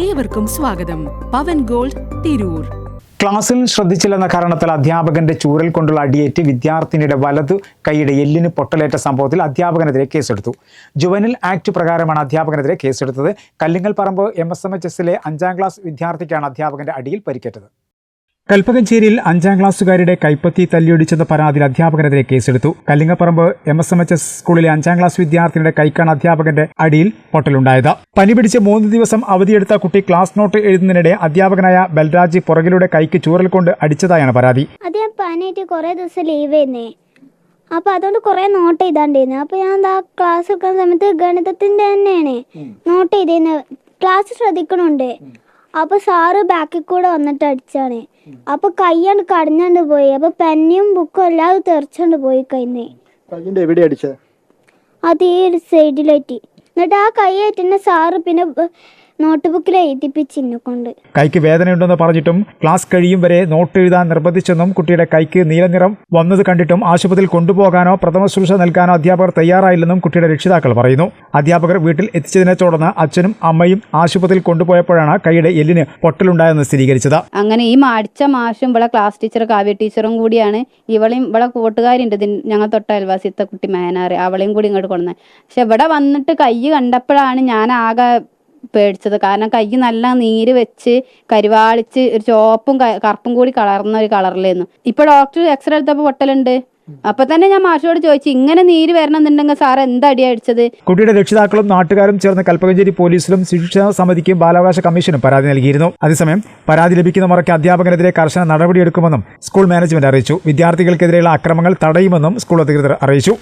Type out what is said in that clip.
ഏവർക്കും സ്വാഗതം. പവൻ ഗോൾഡ്, തിരൂർ. ക്ലാസ്സിൽ ശ്രദ്ധിച്ചില്ലെന്ന കാരണത്താൽ അധ്യാപകന്റെ ചൂരൽ കൊണ്ടുള്ള അടിയേറ്റ് വിദ്യാർത്ഥിനിയുടെ വലതു കൈയുടെ എല്ലിന് പൊട്ടലേറ്റ സംഭവത്തിൽ അധ്യാപകനെതിരെ കേസെടുത്തു. ജുവനൈൽ ആക്ട് പ്രകാരമാണ് അധ്യാപകനെതിരെ കേസെടുത്തത്. കല്ലിങ്ങൽ പറമ്പ് MSMHSലെ 5ാം ക്ലാസ് വിദ്യാർത്ഥിക്കാണ് അധ്യാപകന്റെ അടിയിൽ പരിക്കേറ്റത്. കൽപ്പകഞ്ചേരിയിൽ 5ാം ക്ലാസ്സുകാരുടെ കൈപ്പത്തി തല്ലിയൊടിച്ചെന്ന പരാതിയിൽ അധ്യാപകനെതിരെ കേസെടുത്തു. കല്ലിങ്ങപ്പറമ്പ് MSMHS സ്കൂളിലെ 5ാം ക്ലാസ് വിദ്യാർത്ഥിനിയുടെ കൈക്കാണ് അധ്യാപകന്റെ അടിയിൽ പൊട്ടലുണ്ടായത്. പനി പിടിച്ച് 3 ദിവസം അവധിയെടുത്ത കുട്ടി ക്ലാസ് നോട്ട് എഴുതുന്നതിനിടെ അധ്യാപകനായ ബൽരാജ് പുറകിലൂടെ കൈക്ക് ചൂരൽ കൊണ്ട് അടിച്ചതായാണ് പരാതി. അതേ പനിയായിട്ട് കുറേ ദിവസം ലീവ് ചെയ്യുന്നേ, അപ്പോൾ അതുകൊണ്ട് കുറേ നോട്ട് എഴുതാണ്ടിരുന്നു. അപ്പോൾ ഞാൻ ക്ലാസ് എടുക്കുന്ന സമയത്ത് ഗണിതത്തിൻ്റെ തന്നെയാണ് നോട്ട് എഴുതിയിരുന്നത്. ക്ലാസ് ശ്രദ്ധിക്കണുണ്ട്. അപ്പോൾ സാറ് ബാക്കിൽ കൂടെ വന്നിട്ട് അടിച്ചാണ്. അപ്പോൾ കൈയ്യാണ്ട് കടഞ്ഞാണ്ട് പോയി. അപ്പോൾ പെന്നും ബുക്കും എല്ലാം തെറിച്ചോണ്ട് പോയി. അത് ഈ സൈഡിലായിട്ട്. എന്നിട്ട് ആ കൈയായിട്ട് തന്നെ സാറ് പിന്നെ നോട്ട് ബുക്കിൽ എഴുതിപ്പിച്ചിന്നെ കൊണ്ട്. കൈക്ക് വേദനയുണ്ടെന്ന് പറഞ്ഞിട്ടും ക്ലാസ് കഴിയും വരെ നോട്ട് എഴുതാൻ നിർബന്ധിച്ചെന്നും കുട്ടിയുടെ കൈക്ക് നീലനിറം വന്നത് കണ്ടിട്ടും ആശുപത്രിയിൽ കൊണ്ടുപോകാനോ പ്രഥമ ശുശ്രൂഷ നൽകാനോ അധ്യാപകർ തയ്യാറായില്ലെന്നും കുട്ടിയുടെ രക്ഷിതാക്കൾ പറയുന്നു. അധ്യാപകർ വീട്ടിൽ എത്തിച്ചതിനെ തുടർന്ന് അച്ഛനും അമ്മയും ആശുപത്രിയിൽ കൊണ്ടുപോയപ്പോഴാണ് കൈയുടെ എല്ലിന് പൊട്ടലുണ്ടായെന്ന് സ്ഥിരീകരിച്ചത്. അങ്ങനെ ഈ അടിച്ച മാഷും ഇവിടെ ക്ലാസ് ടീച്ചറും കാവ്യ ടീച്ചറും കൂടിയാണ് ഇവളെയും ഇവിടെ കൂട്ടുകാരുണ്ട്, ഞങ്ങൾ തൊട്ട അയൽവാസിത്തെ കുട്ടി മേനാറ്, അവളെയും കൂടി ഇങ്ങോട്ട് കൊണ്ടുവന്നത്. പക്ഷെ ഇവിടെ വന്നിട്ട് കൈ കണ്ടപ്പോഴാണ് ഞാൻ ആകെ പേടിച്ചത്. കാരണം കൈ നല്ല നീര് വെച്ച് കരിവാളിച്ച് ഒരു ചുവപ്പും കറുപ്പും കൂടി കളർന്ന ഒരു കളറിലായിരുന്നു. ഇപ്പൊ ഡോക്ടർ എക്സ്റേ എടുത്തപ്പോൾ പൊട്ടലുണ്ട്. അപ്പൊ തന്നെ ഞാൻ മാഷോട് ചോദിച്ചു, ഇങ്ങനെ നീര് വരണമെന്നുണ്ടെങ്കിൽ സാർ എന്താ അടി അടിച്ചത്? കുട്ടിയുടെ രക്ഷിതാക്കളും നാട്ടുകാരും ചേർന്ന് കൽപ്പകഞ്ചേരി പോലീസിലും ശിക്ഷാ സമിതിക്കും ബാലാവകാശ കമ്മീഷനും പരാതി നൽകിയിരുന്നു. അതേസമയം പരാതി ലഭിക്കുന്ന മുറയ്ക്ക് അധ്യാപകനെതിരെ കർശന നടപടിയെടുക്കുമെന്നും സ്കൂൾ മാനേജ്മെന്റ് അറിയിച്ചു. വിദ്യാർത്ഥികൾക്കെതിരെയുള്ള അക്രമങ്ങൾ തടയുമെന്നും സ്കൂൾ അധികൃതർ അറിയിച്ചു.